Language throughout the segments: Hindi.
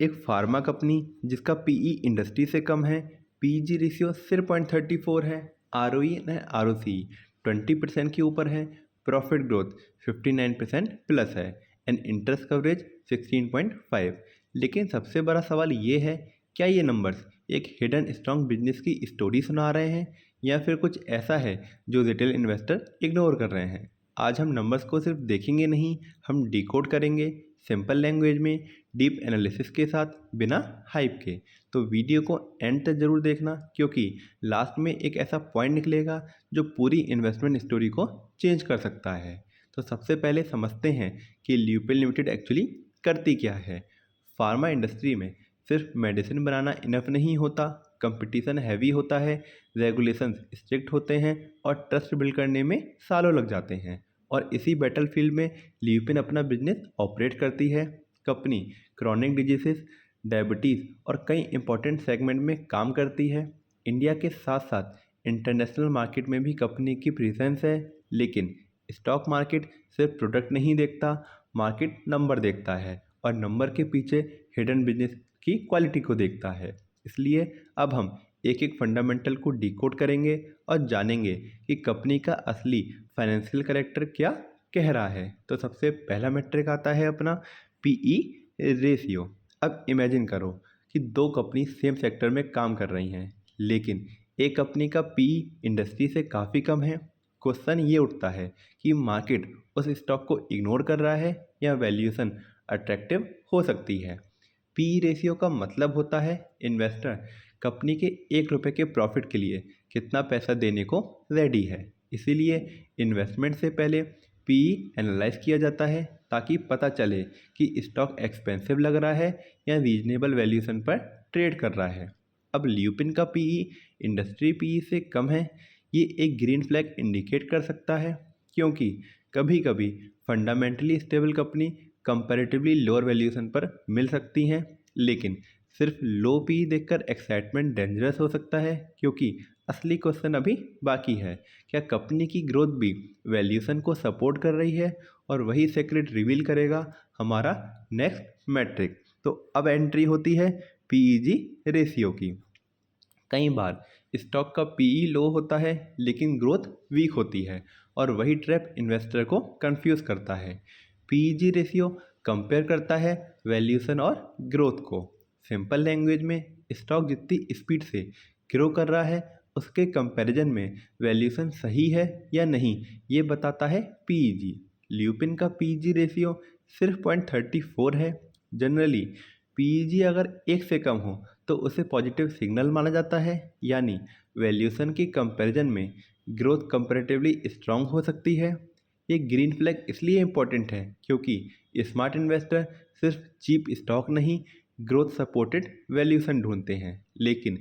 एक फार्मा कंपनी जिसका पीई इंडस्ट्री से कम है, पीजी रेशियो सिर्फ 0.34 है, आरओई एंड आरओसी 20% के ऊपर है, प्रॉफिट ग्रोथ 59% प्लस है एंड इंटरेस्ट कवरेज 16.5। लेकिन सबसे बड़ा सवाल ये है, क्या ये नंबर्स एक हिडन स्ट्रॉन्ग बिजनेस की स्टोरी सुना रहे हैं या फिर कुछ ऐसा है जो रिटेल इन्वेस्टर इग्नोर कर रहे हैं। आज हम नंबर्स को सिर्फ देखेंगे नहीं, हम डिकोड करेंगे सिंपल लैंग्वेज में, डीप एनालिसिस के साथ, बिना हाइप के। तो वीडियो को एंड तक जरूर देखना क्योंकि लास्ट में एक ऐसा पॉइंट निकलेगा जो पूरी इन्वेस्टमेंट स्टोरी को चेंज कर सकता है। तो सबसे पहले समझते हैं कि ल्यूपिन लिमिटेड एक्चुअली करती क्या है। फार्मा इंडस्ट्री में सिर्फ मेडिसिन बनाना इनफ नहीं होता, कंपटीशन हैवी होता है, रेगुलेशंस स्ट्रिक्ट होते हैं और ट्रस्ट बिल्ड करने में सालों लग जाते हैं। और इसी बैटलफील्ड में ल्यूपिन अपना बिजनेस ऑपरेट करती है। कंपनी क्रॉनिक डिजीजेस, डायबिटीज़ और कई इंपॉर्टेंट सेगमेंट में काम करती है। इंडिया के साथ साथ इंटरनेशनल मार्केट में भी कंपनी की प्रेजेंस है। लेकिन स्टॉक मार्केट सिर्फ प्रोडक्ट नहीं देखता, मार्केट नंबर देखता है और नंबर के पीछे हिडन बिजनेस की क्वालिटी को देखता है। इसलिए अब हम एक एक फंडामेंटल को डिकोड करेंगे और जानेंगे कि कंपनी का असली फाइनेंशियल कैरेक्टर क्या कह रहा है। तो सबसे पहला मेट्रिक आता है अपना पीई रेशियो। अब इमेजिन करो कि दो कंपनी सेम सेक्टर में काम कर रही हैं, लेकिन एक कंपनी का पीई इंडस्ट्री से काफ़ी कम है। क्वेश्चन ये उठता है कि मार्केट उस स्टॉक को इग्नोर कर रहा है या वैल्यूएशन अट्रैक्टिव हो सकती है। पी रेशियो का मतलब होता है इन्वेस्टर कंपनी के 1 रुपये के प्रॉफिट के लिए कितना पैसा देने को रेडी है। इसीलिए इन्वेस्टमेंट से पहले पी एनालाइज किया जाता है ताकि पता चले कि स्टॉक एक्सपेंसिव लग रहा है या रीजनेबल वैल्यूएशन पर ट्रेड कर रहा है। अब ल्यूपिन का पीई इंडस्ट्री पीई से कम है, ये एक ग्रीन फ्लैग इंडिकेट कर सकता है क्योंकि कभी कभी fundamentally stable company comparatively lower valuation पर मिल सकती हैं। लेकिन सिर्फ लो पी देखकर एक्साइटमेंट डेंजरस हो सकता है क्योंकि असली क्वेश्चन अभी बाकी है, क्या कंपनी की ग्रोथ भी वैल्यूएशन को सपोर्ट कर रही है। और वही सीक्रेट रिवील करेगा हमारा नेक्स्ट मैट्रिक। तो अब एंट्री होती है पीईजी रेशियो की। कई बार स्टॉक का पीई लो होता है लेकिन ग्रोथ वीक होती है और वही ट्रैप इन्वेस्टर को कंफ्यूज करता है। पीईजी रेशियो कंपेयर करता है वैल्यूएशन और ग्रोथ को। सिंपल लैंग्वेज में स्टॉक जितनी स्पीड से ग्रो कर रहा है उसके कंपैरिजन में वैल्यूएशन सही है या नहीं, ये बताता है पीईजी। ल्यूपिन का पीईजी रेशियो सिर्फ 0.34 है। जनरली पीईजी अगर 1 से कम हो तो उसे पॉजिटिव सिग्नल माना जाता है, यानी वैल्यूएशन की कंपैरिजन में ग्रोथ कंपैरेटिवली स्ट्रांग हो सकती है। ये ग्रीन फ्लैग इसलिए इम्पोर्टेंट है क्योंकि स्मार्ट इन्वेस्टर सिर्फ चीप स्टॉक नहीं, ग्रोथ सपोर्टेड वैल्यूएशन ढूंढते हैं। लेकिन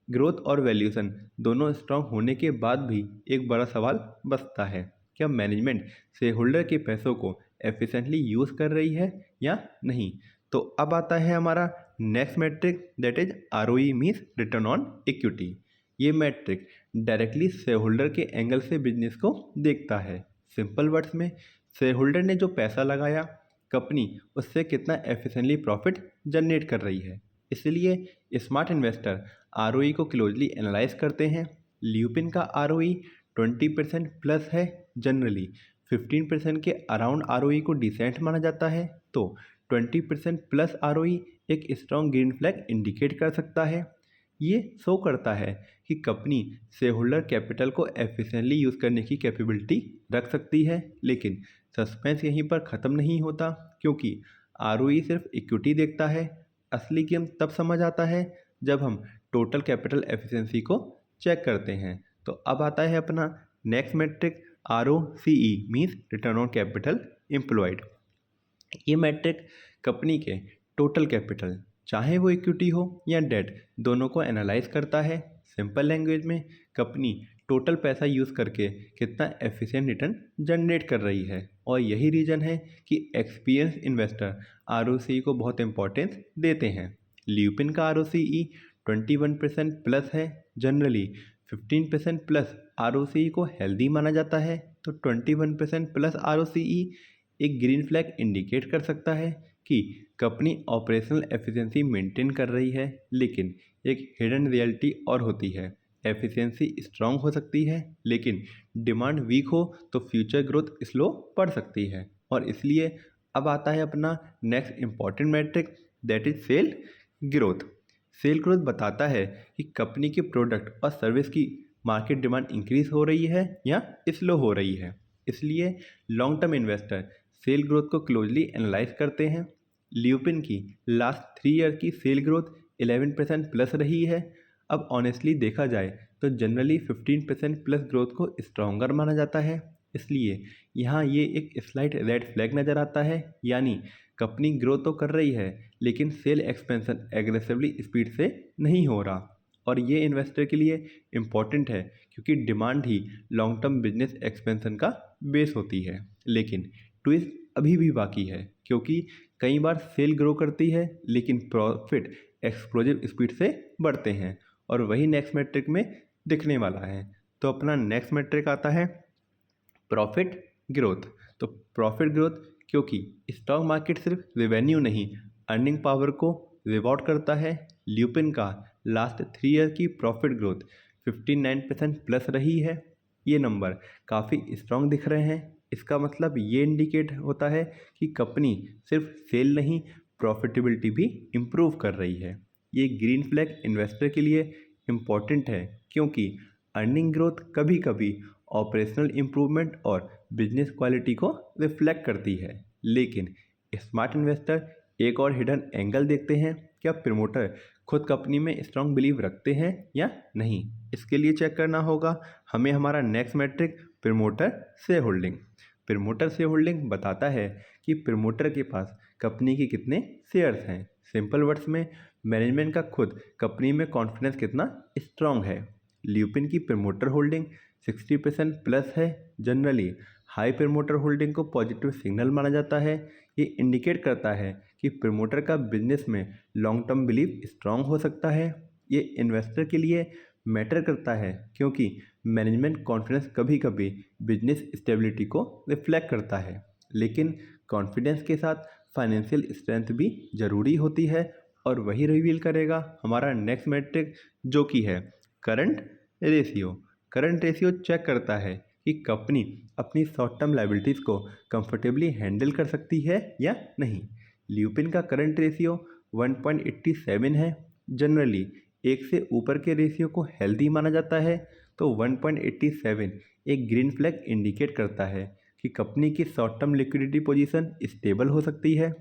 ग्रोथ और वैल्यूएशन दोनों स्ट्रांग होने के बाद भी एक बड़ा सवाल बचता है, क्या मैनेजमेंट शेयर होल्डर के पैसों को एफिशिएंटली यूज़ कर रही है या नहीं। तो अब आता है हमारा next metric, that is ROE means return on equity. ये मैट्रिक डायरेक्टली शेयर होल्डर के एंगल से बिजनेस को देखता है। सिंपल वर्ड्स में, शेयर होल्डर ने जो पैसा लगाया, कंपनी उससे कितना एफिशिएंटली प्रॉफिट जनरेट कर रही है। इसलिए स्मार्ट इन्वेस्टर आरओई को क्लोजली एनालाइज करते हैं। ल्यूपिन का आरओई 20% प्लस है। जनरली 15% के अराउंड आरओई को डिसेंट माना जाता है। तो 20% प्लस आरओई एक स्ट्रॉन्ग ग्रीन फ्लैग इंडिकेट कर सकता है। ये शो करता है कि कंपनी शेयर होल्डर कैपिटल को एफिशिएंटली यूज़ करने की कैपेबिलिटी रख सकती है। लेकिन सस्पेंस यहीं पर ख़त्म नहीं होता क्योंकि आरओई सिर्फ इक्विटी देखता है। असली गेम तब समझ आता है जब हम टोटल कैपिटल एफिशिएंसी को चेक करते हैं। तो अब आता है अपना next metric R O C E means return on capital employed. ये मैट्रिक कंपनी के टोटल कैपिटल, चाहे वो इक्विटी हो या डेट, दोनों को एनालाइज करता है। सिंपल लैंग्वेज में, कंपनी टोटल पैसा यूज़ करके कितना एफिशिएंट रिटर्न जनरेट कर रही है। और यही रीज़न है कि एक्सपीरियंस इन्वेस्टर आरओसीई को बहुत इंपॉर्टेंस देते हैं। ल्यूपिन का आरओसीई 21% प्लस है। जनरली 15% प्लस आरओसीई को हेल्दी माना जाता है। तो 21% प्लस आरओसीई एक ग्रीन फ्लैग इंडिकेट कर सकता है कि कंपनी ऑपरेशनल एफिशिएंसी मेंटेन कर रही है, लेकिन एक हिडन रियलिटी और होती है। एफिशिएंसी स्ट्रांग हो सकती है, लेकिन डिमांड वीक हो तो फ्यूचर ग्रोथ स्लो पड़ सकती है। और इसलिए अब आता है अपना next important metric, that is sale growth. Sale growth बताता है कि कंपनी के प्रोडक्ट और सर्विस की मार्केट डिमांड इंक्रीज हो रही है या स्लो हो रही है। इसलिए long term investor sale growth को क्लोजली एनालाइज करते हैं। ल्यूपिन की लास्ट 3 ईयर की सेल ग्रोथ 11% प्लस रही है। अब ऑनेस्टली देखा जाए तो जनरली 15% प्लस ग्रोथ को स्ट्रॉन्गर माना जाता है। इसलिए यहाँ ये एक स्लाइट रेड फ्लैग नज़र आता है, यानी कंपनी ग्रो तो कर रही है लेकिन सेल एक्सपेंशन एग्रेसिवली स्पीड से नहीं हो रहा। और ये इन्वेस्टर के लिए इम्पॉर्टेंट है क्योंकि डिमांड ही लॉन्ग टर्म बिजनेस एक्सपेंशन का बेस होती है। लेकिन ट्विस्ट अभी भी बाकी है, क्योंकि कई बार सेल ग्रो करती है लेकिन प्रॉफिट एक्सप्लोजिव स्पीड से बढ़ते हैं, और वही नेक्स्ट मैट्रिक में दिखने वाला है। तो अपना नेक्स्ट मैट्रिक आता है प्रॉफिट ग्रोथ। तो प्रॉफिट ग्रोथ, क्योंकि स्टॉक मार्केट सिर्फ रेवेन्यू नहीं, अर्निंग पावर को रिवॉर्ड करता है। ल्यूपिन का लास्ट 3 ईयर की प्रॉफिट ग्रोथ 59% प्लस रही है। ये नंबर काफ़ी स्ट्रांग दिख रहे हैं। इसका मतलब ये इंडिकेट होता है कि कंपनी सिर्फ सेल नहीं, प्रॉफिटेबिलिटी भी इम्प्रूव कर रही है। ये ग्रीन फ्लैग इन्वेस्टर के लिए इम्पॉर्टेंट है, क्योंकि अर्निंग ग्रोथ कभी कभी ऑपरेशनल इम्प्रूवमेंट और बिजनेस क्वालिटी को रिफ्लेक्ट करती है। लेकिन स्मार्ट इन्वेस्टर एक और हिडन एंगल देखते हैं, क्या प्रमोटर खुद कंपनी में स्ट्रांग बिलीव रखते हैं या नहीं। इसके लिए चेक करना होगा हमें हमारा next metric promoter shareholding. Promoter shareholding बताता है कि प्रमोटर के पास कंपनी के कितने शेयर्स हैं। सिंपल वर्ड्स में, मैनेजमेंट का खुद कंपनी में कॉन्फिडेंस कितना स्ट्रांग है। ल्यूपिन की प्रमोटर होल्डिंग 60% प्लस है। जनरली हाई प्रमोटर होल्डिंग को पॉजिटिव सिग्नल माना जाता है। ये इंडिकेट करता है कि प्रमोटर का बिजनेस में लॉन्ग टर्म बिलीव स्ट्रांग हो सकता है। ये इन्वेस्टर के लिए मैटर करता है, क्योंकि मैनेजमेंट कॉन्फिडेंस कभी कभी बिजनेस स्टेबिलिटी को रिफ्लेक्ट करता है। लेकिन कॉन्फिडेंस के साथ फाइनेंशियल स्ट्रेंथ भी ज़रूरी होती है, और वही रिवील करेगा हमारा नेक्स्ट मैट्रिक, जो कि है current ratio. Current ratio check करता है कि कंपनी अपनी शॉर्ट टर्म लाइबिलिटीज़ को कंफर्टेबली हैंडल कर सकती है या नहीं। ल्यूपिन का करंट रेशियो 1.87 है। जनरली एक से ऊपर के रेशियो को हेल्दी माना जाता है, तो 1.87 एक ग्रीन फ्लैग इंडिकेट करता है कि कंपनी की short term liquidity position stable हो सकती है।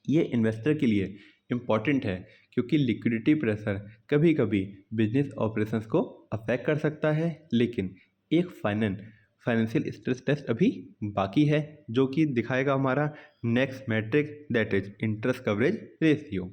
ये इन्वेस्टर के लिए इम्पॉर्टेंट है, क्योंकि लिक्विडिटी प्रेशर कभी कभी बिजनेस ऑपरेशंस को अफेक्ट कर सकता है। लेकिन एक फाइनेंशियल स्ट्रेस टेस्ट अभी बाकी है, जो कि दिखाएगा हमारा next metric, that is interest coverage ratio.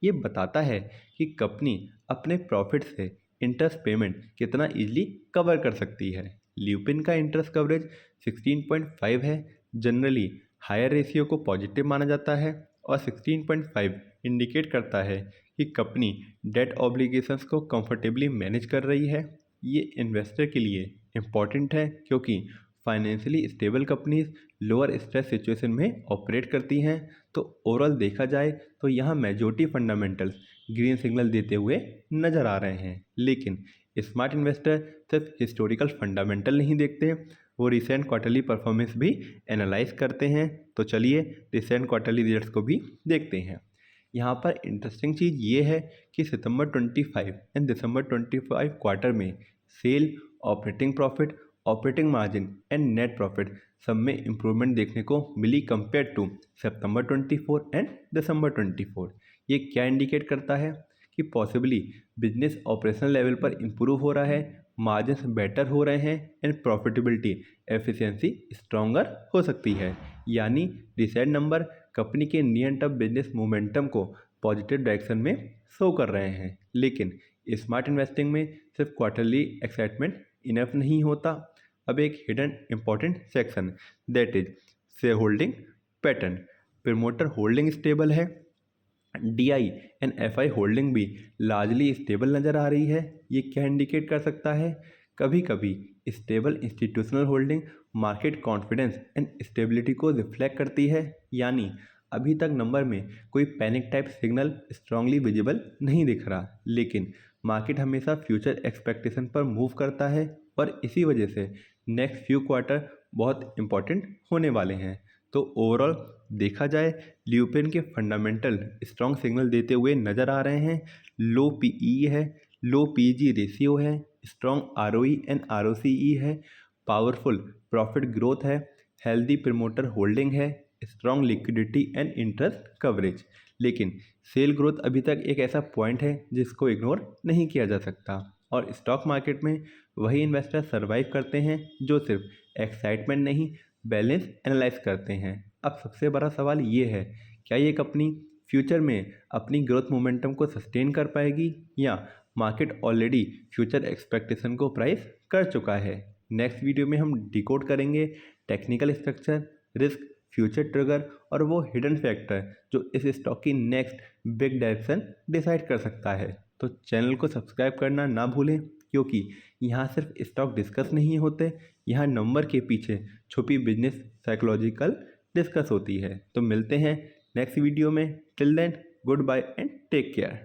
ये बताता है कि कंपनी अपने प्रॉफिट से इंटरेस्ट पेमेंट कितना इजीली कवर कर सकती है। ल्यूपिन का इंटरेस्ट कवरेज 16.5 है। जनरली हायर रेशियो को पॉजिटिव माना जाता है, और 16.5 इंडिकेट करता है कि कंपनी डेट ऑब्लिगेशंस को कंफर्टेबली मैनेज कर रही है। ये इन्वेस्टर के लिए इम्पॉर्टेंट है, क्योंकि financially stable companies lower stress situation में ऑपरेट करती हैं। तो ओवरऑल देखा जाए तो यहाँ मेजॉरिटी फंडामेंटल्स ग्रीन सिग्नल देते हुए नज़र आ रहे हैं। लेकिन स्मार्ट इन्वेस्टर सिर्फ हिस्टोरिकल फंडामेंटल नहीं देखते, वो रिसेंट क्वार्टरली परफॉर्मेंस भी एनालाइज करते हैं। तो चलिए रिसेंट क्वार्टरली रिजल्ट्स को भी देखते हैं। यहाँ पर इंटरेस्टिंग चीज़ ये है कि सितंबर 25 एंड दिसंबर 25 क्वार्टर में sale, operating profit, operating margin and net profit सब में इम्प्रूवमेंट देखने को मिली कंपेयर टू सितंबर 24 एंड दिसंबर 24। ये क्या इंडिकेट करता है कि पॉसिबली बिजनेस ऑपरेशनल लेवल पर इम्प्रूव हो रहा है, मार्जिन्स बेटर हो रहे हैं एंड प्रॉफिटेबिलिटी एफिशिएंसी स्ट्रॉन्गर हो सकती है। यानी रिसेंट नंबर कंपनी के नियर टर्म बिजनेस मोमेंटम को पॉजिटिव डायरेक्शन में शो कर रहे हैं। लेकिन स्मार्ट इन्वेस्टिंग में सिर्फ क्वार्टरली एक्साइटमेंट इनफ नहीं होता। अब एक hidden important section, that is share holding pattern. Promoter holding stable है, डीआई एंड एफआई होल्डिंग भी लार्जली स्टेबल नज़र आ रही है। ये क्या इंडिकेट कर सकता है? कभी कभी stable institutional holding market confidence and stability को रिफ्लेक्ट करती है। यानी अभी तक नंबर में कोई panic type signal strongly visible नहीं दिख रहा, लेकिन मार्केट हमेशा फ्यूचर एक्सपेक्टेशन पर मूव करता है और इसी वजह से नेक्स्ट फ्यू क्वार्टर बहुत इंपॉर्टेंट होने वाले हैं। तो ओवरऑल देखा जाए, ल्यूपिन के फंडामेंटल स्ट्रॉन्ग सिग्नल देते हुए नज़र आ रहे हैं। लो पीई है, लो पीजी रेशियो है, स्ट्रॉन्ग आरओई एंड आरओसीई है, पावरफुल प्रॉफिट ग्रोथ है, हेल्दी प्रमोटर होल्डिंग है, strong liquidity and interest coverage. लेकिन सेल ग्रोथ अभी तक एक ऐसा पॉइंट है जिसको इग्नोर नहीं किया जा सकता, और स्टॉक मार्केट में वही इन्वेस्टर सर्वाइव करते हैं जो सिर्फ एक्साइटमेंट नहीं, बैलेंस एनालाइज करते हैं। अब सबसे बड़ा सवाल ये है, क्या ये कंपनी फ्यूचर में अपनी ग्रोथ मोमेंटम को सस्टेन कर पाएगी या मार्केट ऑलरेडी फ्यूचर एक्सपेक्टेशन को प्राइस कर चुका है। नेक्स्ट वीडियो में हम डिकोड करेंगे technical structure, risk, future trigger और वो हिडन फैक्टर जो इस स्टॉक की नेक्स्ट बिग डायरेक्शन डिसाइड कर सकता है। तो चैनल को सब्सक्राइब करना ना भूलें, क्योंकि यहाँ सिर्फ स्टॉक डिस्कस नहीं होते, यहाँ नंबर के पीछे छुपी बिजनेस साइकोलॉजिकल डिस्कस होती है। तो मिलते हैं नेक्स्ट वीडियो में। Till then, goodbye and take care.